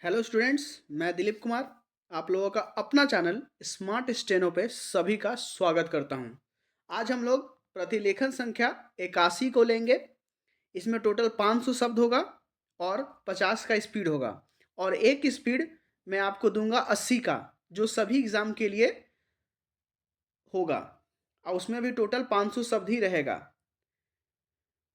Hello students, मैं दिलीप कुमार आप लोगों का अपना चैनल स्मार्ट स्टेनो पे सभी का स्वागत करता हूं। आज हम लोग प्रतिलेखन संख्या 81 को लेंगे। इसमें टोटल 500 शब्द होगा और 50 का स्पीड होगा और एक स्पीड मैं आपको दूंगा 80 का, जो सभी एग्ज़ाम के लिए होगा और उसमें भी टोटल 500 शब्द ही रहेगा।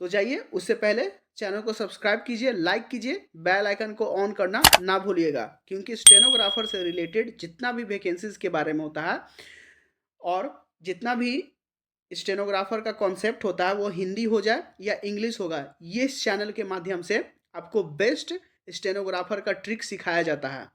तो जाइए, उससे पहले चैनल को सब्सक्राइब कीजिए, लाइक कीजिए, बेल आइकन को ऑन करना ना भूलिएगा, क्योंकि स्टेनोग्राफर से रिलेटेड जितना भी वैकेंसीज के बारे में होता है और जितना भी स्टेनोग्राफर का कॉन्सेप्ट होता है, वो हिंदी हो जाए या इंग्लिश होगा, ये इस चैनल के माध्यम से आपको बेस्ट स्टेनोग्राफर का ट्रिक सिखाया जाता है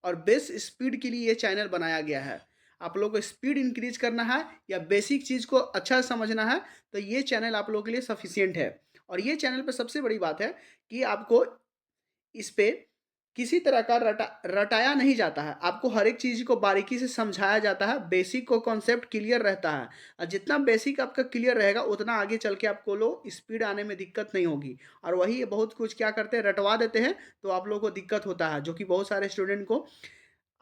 और बेस्ट स्पीड के लिए ये चैनल बनाया गया है। आप लोगों को स्पीड इंक्रीज करना है या बेसिक चीज़ को अच्छा समझना है, तो ये चैनल आप लोगों के लिए सफिशियंट है। और ये चैनल पे सबसे बड़ी बात है कि आपको इस पे किसी तरह का रटाया नहीं जाता है। आपको हर एक चीज़ को बारीकी से समझाया जाता है, बेसिक को कॉन्सेप्ट क्लियर रहता है और जितना बेसिक आपका क्लियर रहेगा उतना आगे चल के आपको लो स्पीड आने में दिक्कत नहीं होगी। और वही बहुत कुछ क्या करते हैं, रटवा देते हैं, तो आप लोगों को दिक्कत होता है, जो कि बहुत सारे स्टूडेंट को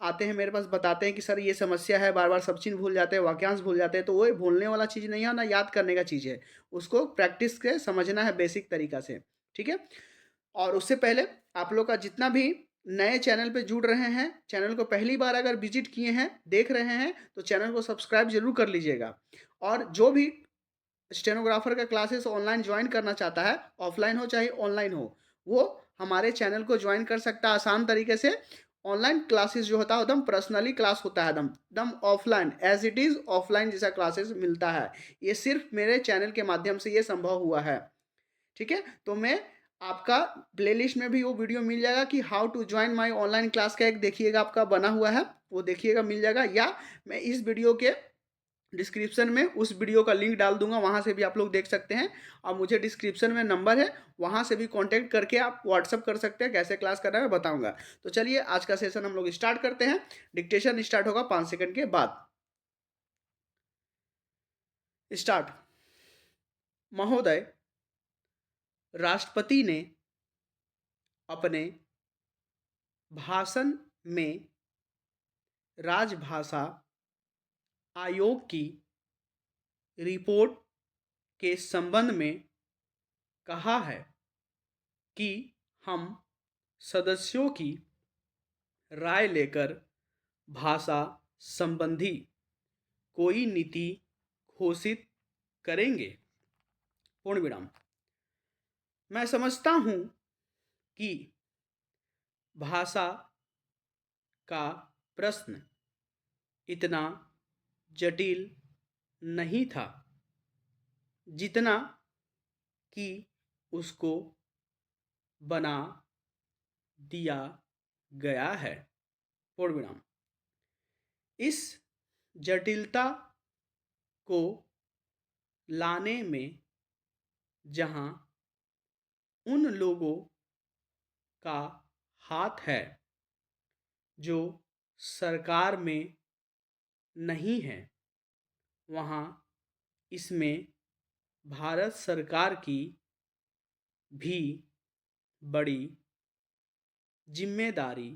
आते हैं मेरे पास, बताते हैं कि सर ये समस्या है, बार बार सब चीज़ भूल जाते हैं, वाक्यांश भूल जाते हैं। तो वो भूलने वाला चीज़ नहीं है ना, याद करने का चीज़ है। उसको प्रैक्टिस से समझना है बेसिक तरीका से, ठीक है। और उससे पहले आप लोग का जितना भी नए चैनल पे जुड़ रहे हैं, चैनल को पहली बार अगर विजिट किए हैं, देख रहे हैं, तो चैनल को सब्सक्राइब जरूर कर लीजिएगा। और जो भी स्टेनोग्राफर का क्लासेस ऑनलाइन ज्वाइन करना चाहता है, ऑफलाइन हो चाहे ऑनलाइन हो, वो हमारे चैनल को ज्वाइन कर सकता है आसान तरीके से। ऑनलाइन क्लासेस जो होता है एकदम पर्सनली क्लास होता है, एकदम एकदम offline, as it is offline जैसा क्लासेस मिलता है। ये सिर्फ मेरे चैनल के माध्यम से ये संभव हुआ है, ठीक है। तो मैं आपका प्लेलिस्ट में भी वो वीडियो मिल जाएगा कि how to join my online class का, एक देखिएगा आपका बना हुआ है, वो देखिएगा, मिल जाएगा। या मैं इस वीडियो के डिस्क्रिप्शन में उस वीडियो का लिंक डाल दूंगा, वहां से भी आप लोग देख सकते हैं। और मुझे डिस्क्रिप्शन में नंबर है, वहां से भी कांटेक्ट करके आप व्हाट्सअप कर सकते हैं। कैसे क्लास करना है मैं बताऊंगा। तो चलिए आज का सेशन हम लोग स्टार्ट करते हैं। डिक्टेशन स्टार्ट होगा 5 सेकंड के बाद। स्टार्ट। महोदय, राष्ट्रपति ने अपने भाषण में राजभाषा आयोग की रिपोर्ट के संबंध में कहा है कि हम सदस्यों की राय लेकर भाषा संबंधी कोई नीति घोषित करेंगे। पूर्ण विराम। मैं समझता हूं कि भाषा का प्रश्न इतना जटिल नहीं था जितना कि उसको बना दिया गया है। पूर्ण विराम। इस जटिलता को लाने में जहां उन लोगों का हाथ है जो सरकार में नहीं है, वहाँ इसमें भारत सरकार की भी बड़ी जिम्मेदारी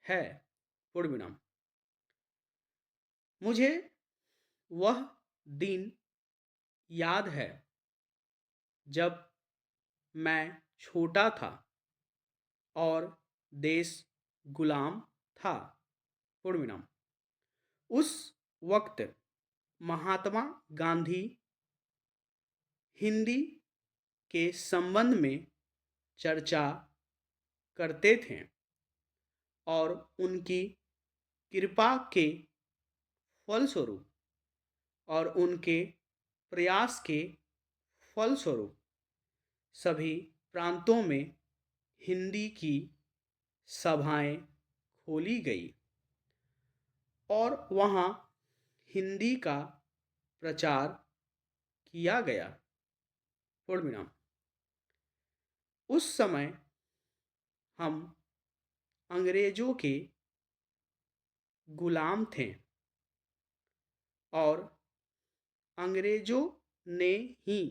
है। पूर्ण विराम। मुझे वह दिन याद है जब मैं छोटा था और देश गुलाम था। पूर्ण विराम। उस वक्त महात्मा गांधी हिंदी के संबंध में चर्चा करते थे और उनकी कृपा के फलस्वरूप और उनके प्रयास के फलस्वरूप सभी प्रांतों में हिंदी की सभाएं खोली गई और वहाँ हिंदी का प्रचार किया गया। पूर्ण विराम। उस समय हम अंग्रेजों के गुलाम थे और अंग्रेजों ने ही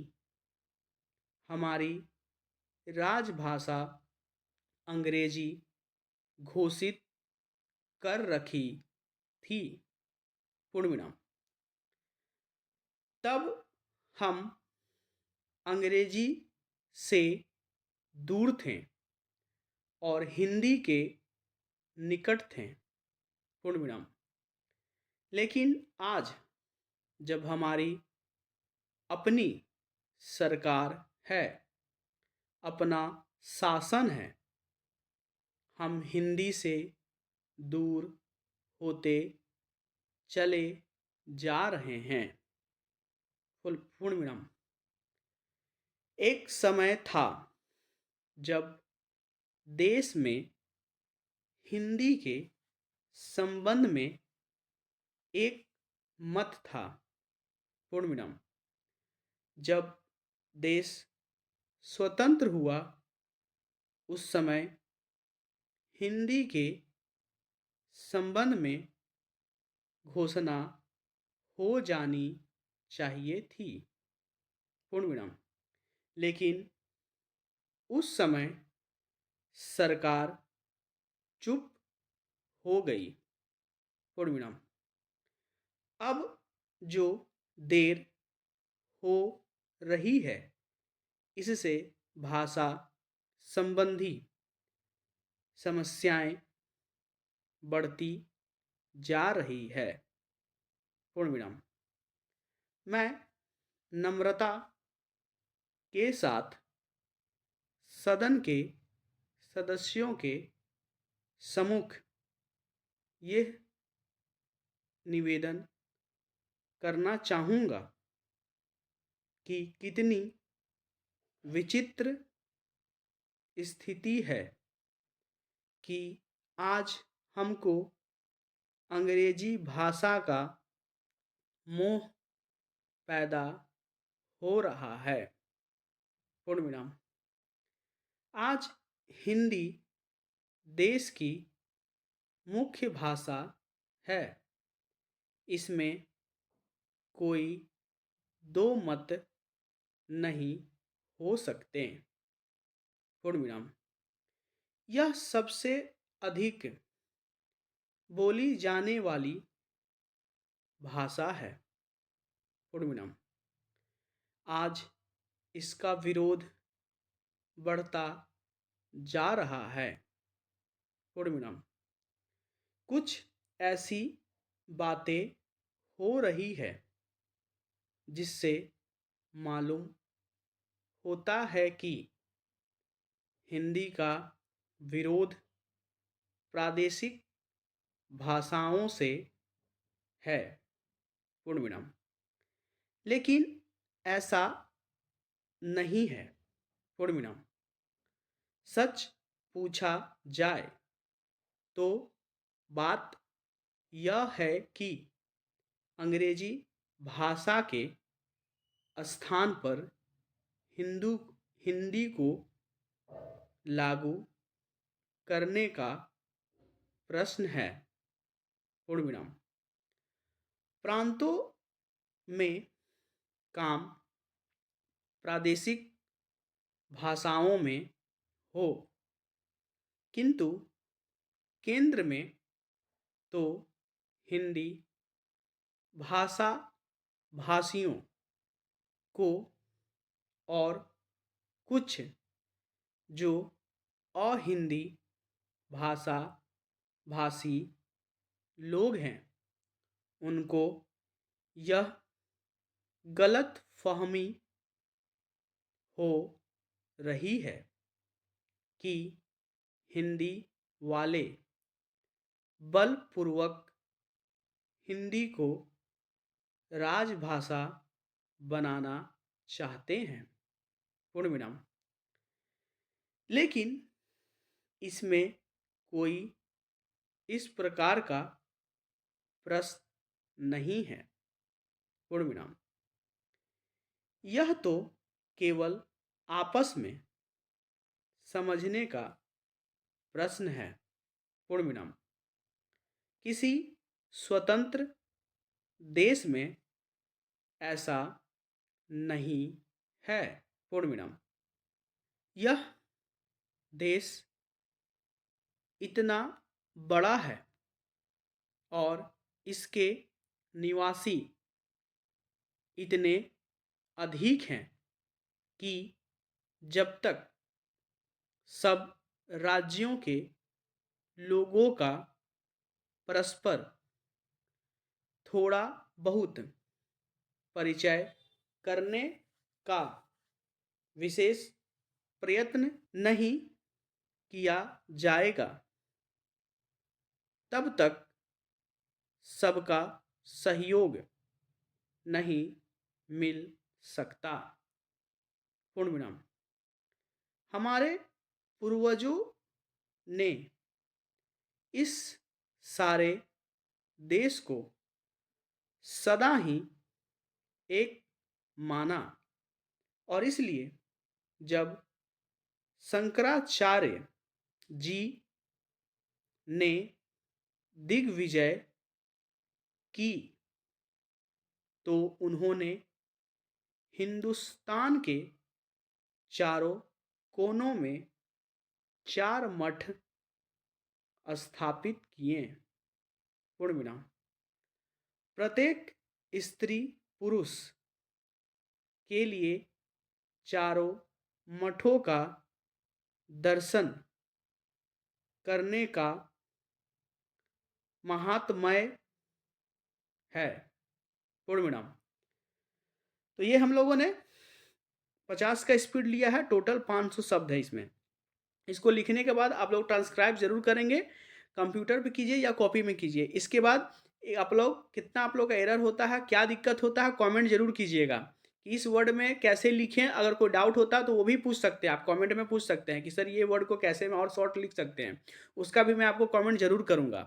हमारी राजभाषा अंग्रेजी घोषित कर रखी थी। पूर्ण विराम। तब हम अंग्रेजी से दूर थे और हिंदी के निकट थे। पूर्ण विराम। लेकिन आज जब हमारी अपनी सरकार है, अपना शासन है, हम हिंदी से दूर होते चले जा रहे हैं। पूर्ण विराम। एक समय था जब देश में हिंदी के संबंध में एक मत था। पूर्ण विराम। जब देश स्वतंत्र हुआ उस समय हिंदी के संबंध में घोषणा हो जानी चाहिए थी। पूर्ण विराम। लेकिन उस समय सरकार चुप हो गई। पूर्ण विराम। अब जो देर हो रही है इससे भाषा संबंधी समस्याएं बढ़ती जा रही है। पूर्ण विराम। मैं नम्रता के साथ सदन के सदस्यों के सम्मुख यह निवेदन करना चाहूँगा कि कितनी विचित्र स्थिति है कि आज हमको अंग्रेजी भाषा का मोह पैदा हो रहा है। पूर्ण विराम। आज हिंदी देश की मुख्य भाषा है। इसमें कोई दो मत नहीं हो सकते। पूर्ण विराम। यह सबसे अधिक बोली जाने वाली भाषा है। पूर्ण विराम। आज इसका विरोध बढ़ता जा रहा है। पूर्ण विराम। कुछ ऐसी बातें हो रही है जिससे मालूम होता है कि हिंदी का विरोध प्रादेशिक भाषाओं से है। पूर्ण विराम। लेकिन ऐसा नहीं है। पूर्ण विराम। सच पूछा जाए तो बात यह है कि अंग्रेजी भाषा के स्थान पर हिंदी को लागू करने का प्रश्न है। पूर्ण विराम। प्रांतों में काम प्रादेशिक भाषाओं में हो किंतु केंद्र में तो हिंदी भाषा भाषियों को और कुछ जो अहिंदी भाषा भाषी लोग हैं उनको यह गलत फहमी हो रही है कि हिंदी वाले बलपूर्वक हिंदी को राजभाषा बनाना चाहते हैं। पूर्ण विराम। लेकिन इसमें कोई इस प्रकार का प्रश्न नहीं है। पूर्ण विराम। यह तो केवल आपस में समझने का प्रश्न है। पूर्ण विराम। किसी स्वतंत्र देश में ऐसा नहीं है। पूर्ण विराम। यह देश इतना बड़ा है और इसके निवासी इतने अधिक हैं कि जब तक सब राज्यों के लोगों का परस्पर थोड़ा बहुत परिचय करने का विशेष प्रयत्न नहीं किया जाएगा, तब तक सबका सहयोग नहीं मिल सकता। पूर्ण विराम। हमारे पूर्वजों ने इस सारे देश को सदा ही एक माना और इसलिए जब शंकराचार्य जी ने दिग्विजय की तो उन्होंने हिंदुस्तान के चारों कोनों में 4 मठ स्थापित किए। पूर्ण विराम। प्रत्येक स्त्री पुरुष के लिए चारों मठों का दर्शन करने का महात्म्य है। पूर्ण विराम। तो ये हम लोगों ने 50 का स्पीड लिया है, टोटल 500 शब्द है इसमें। इसको लिखने के बाद आप लोग ट्रांसक्राइब जरूर करेंगे, कंप्यूटर पे कीजिए या कॉपी में कीजिए। इसके बाद आप लोग कितना आप लोग का एरर होता है, क्या दिक्कत होता है, कमेंट जरूर कीजिएगा कि इस वर्ड में कैसे लिखें। अगर कोई डाउट होता है तो वो भी पूछ सकते हैं, आप कमेंट में पूछ सकते हैं कि सर ये वर्ड को कैसे में और शॉर्ट लिख सकते हैं, उसका भी मैं आपको कमेंट जरूर करूँगा।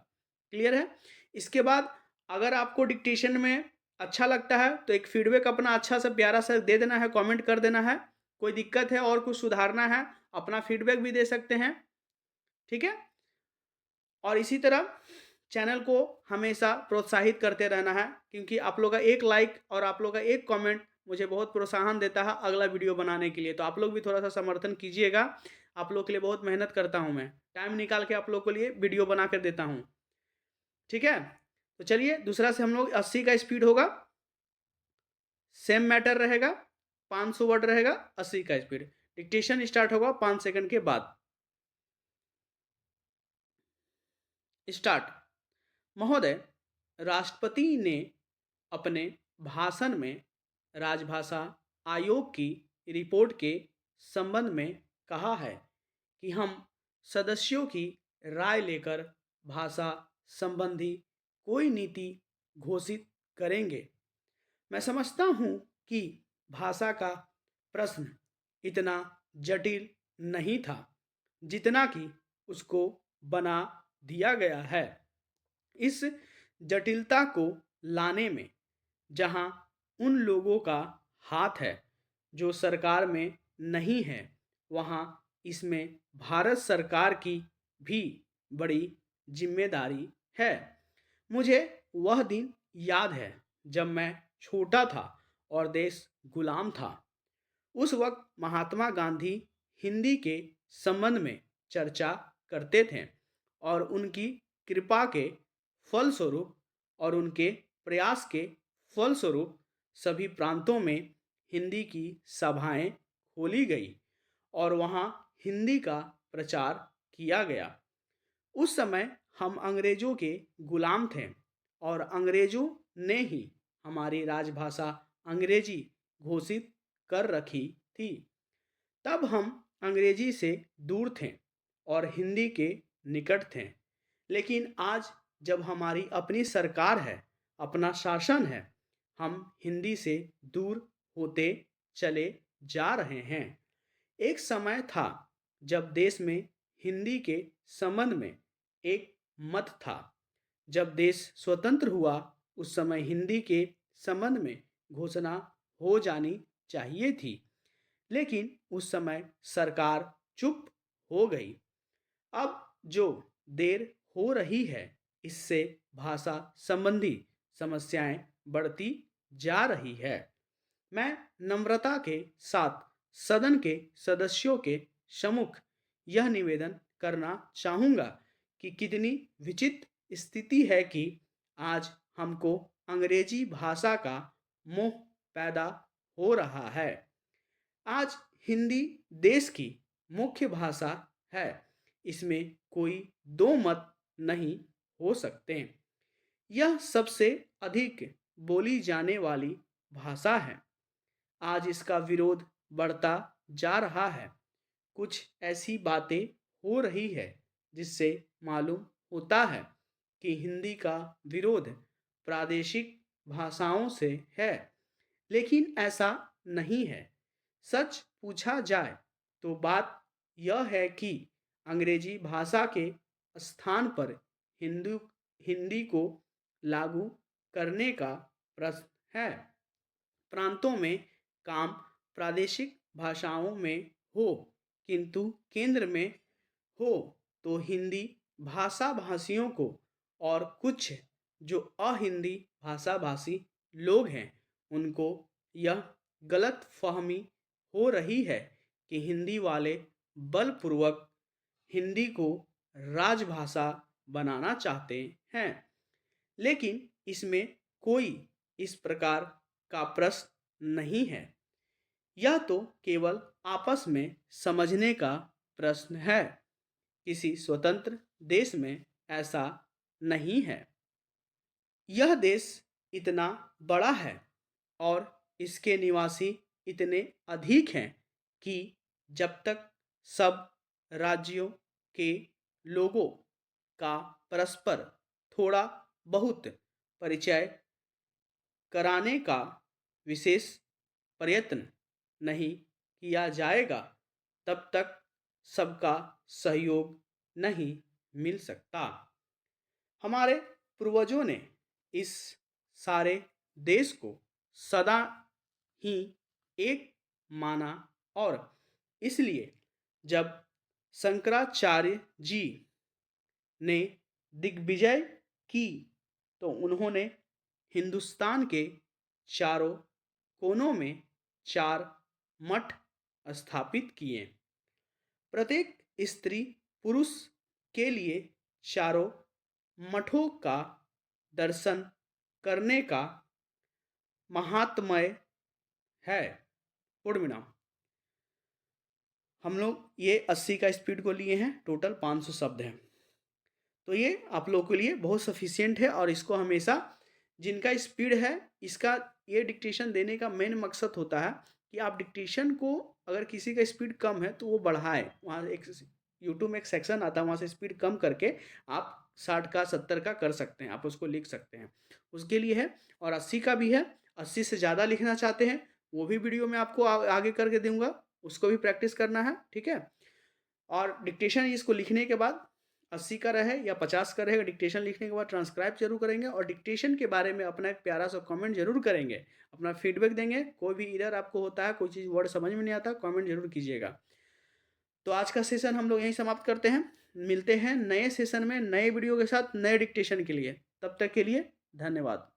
क्लियर है। इसके बाद अगर आपको डिक्टेशन में अच्छा लगता है तो एक फीडबैक अपना अच्छा सा प्यारा सा दे देना है, कमेंट कर देना है। कोई दिक्कत है और कुछ सुधारना है, अपना फीडबैक भी दे सकते हैं। ठीक है। और इसी तरह चैनल को हमेशा प्रोत्साहित करते रहना है, क्योंकि आप लोग का एक लाइक और आप लोग का एक कमेंट मुझे बहुत प्रोत्साहन देता है अगला वीडियो बनाने के लिए। तो आप लोग भी थोड़ा सा समर्थन कीजिएगा। आप लोग के लिए बहुत मेहनत करता हूं मैं, टाइम निकाल के आप लोग के लिए वीडियो बना कर देता हूं। ठीक है। तो चलिए दूसरा से हम लोग 80 का स्पीड होगा, सेम मैटर रहेगा, 500 वर्ड रहेगा, 80 का स्पीड। डिक्टेशन स्टार्ट होगा 5 सेकंड के बाद। स्टार्ट। महोदय, राष्ट्रपति ने अपने भाषण में राजभाषा आयोग की रिपोर्ट के संबंध में कहा है कि हम सदस्यों की राय लेकर भाषा संबंधी कोई नीति घोषित करेंगे। मैं समझता हूँ कि भाषा का प्रश्न इतना जटिल नहीं था जितना कि उसको बना दिया गया है। इस जटिलता को लाने में जहाँ उन लोगों का हाथ है जो सरकार में नहीं है, वहाँ इसमें भारत सरकार की भी बड़ी जिम्मेदारी है। मुझे वह दिन याद है जब मैं छोटा था और देश गुलाम था। उस वक्त महात्मा गांधी हिंदी के संबंध में चर्चा करते थे और उनकी कृपा के फलस्वरूप और उनके प्रयास के फलस्वरूप सभी प्रांतों में हिंदी की सभाएं खोली गई और वहाँ हिंदी का प्रचार किया गया। उस समय हम अंग्रेजों के गुलाम थे और अंग्रेजों ने ही हमारी राजभाषा अंग्रेजी घोषित कर रखी थी। तब हम अंग्रेजी से दूर थे और हिंदी के निकट थे। लेकिन आज जब हमारी अपनी सरकार है, अपना शासन है, हम हिंदी से दूर होते चले जा रहे हैं। एक समय था जब देश में हिंदी के संबंध में एक मत था। जब देश स्वतंत्र हुआ उस समय हिंदी के संबंध में घोषणा हो जानी चाहिए थी, लेकिन उस समय सरकार चुप हो गई। अब जो देर हो रही है, इससे भाषा संबंधी समस्याएं बढ़ती जा रही है। मैं नम्रता के साथ सदन के सदस्यों के सम्मुख यह निवेदन करना चाहूँगा कि कितनी विचित्र स्थिति है कि आज हमको अंग्रेजी भाषा का मोह पैदा हो रहा है। आज हिंदी देश की मुख्य भाषा है, इसमें कोई दो मत नहीं हो सकते। यह सबसे अधिक बोली जाने वाली भाषा है। आज इसका विरोध बढ़ता जा रहा है। कुछ ऐसी बातें हो रही है जिससे मालूम होता है कि हिंदी का विरोध प्रादेशिक भाषाओं से है, लेकिन ऐसा नहीं है। सच पूछा जाए तो बात यह है कि अंग्रेजी भाषा के स्थान पर हिंदी को लागू करने का प्रश्न है। प्रांतों में काम प्रादेशिक भाषाओं में हो, किंतु केंद्र में हो तो हिंदी भाषा भाषियों को और कुछ जो अहिंदी भाषा भाषी लोग हैं उनको यह गलत फहमी हो रही है कि हिंदी वाले बलपूर्वक हिंदी को राजभाषा बनाना चाहते हैं, लेकिन इसमें कोई इस प्रकार का प्रश्न नहीं है। यह तो केवल आपस में समझने का प्रश्न है। किसी स्वतंत्र देश में ऐसा नहीं है। यह देश इतना बड़ा है और इसके निवासी इतने अधिक हैं कि जब तक सब राज्यों के लोगों का परस्पर थोड़ा बहुत परिचय कराने का विशेष प्रयत्न नहीं किया जाएगा, तब तक सबका सहयोग नहीं मिल सकता। हमारे पूर्वजों ने इस सारे देश को सदा ही एक माना और इसलिए जब शंकराचार्य जी ने दिग्विजय की तो उन्होंने हिंदुस्तान के चारों कोनों में 4 मठ स्थापित किए। प्रत्येक स्त्री पुरुष के लिए चारों मठों का दर्शन करने का महात्म्य है। पूर्ण हम लोग ये 80 का स्पीड को लिए हैं, टोटल 500 शब्द हैं, तो ये आप लोगों के लिए बहुत सफिशिएंट है। और इसको हमेशा जिनका स्पीड है, इसका ये डिक्टेशन देने का मेन मकसद होता है कि आप डिक्टेशन को अगर किसी का स्पीड कम है तो वो बढ़ाए। वहाँ एक यूट्यूब में एक सेक्शन आता है, वहाँ से स्पीड कम करके आप 60 का 70 का कर सकते हैं, आप उसको लिख सकते हैं, उसके लिए है। और 80 का भी है, 80 से ज़्यादा लिखना चाहते हैं वो भी वीडियो में आपको आगे करके दूंगा, उसको भी प्रैक्टिस करना है, ठीक है। और डिक्टेशन इसको लिखने के बाद 80 का रहे या 50 का रहेगा, डिक्टेशन लिखने के बाद ट्रांसक्राइब जरूर करेंगे और डिक्टेशन के बारे में अपना एक प्यारा सा कमेंट जरूर करेंगे, अपना फीडबैक देंगे। कोई भी एरर आपको होता है, कोई चीज़ वर्ड समझ में नहीं आता, कमेंट जरूर कीजिएगा। तो आज का सेशन हम लोग यहीं समाप्त करते हैं। मिलते हैं नए सेशन में नए वीडियो के साथ नए डिक्टेशन के लिए। तब तक के लिए धन्यवाद।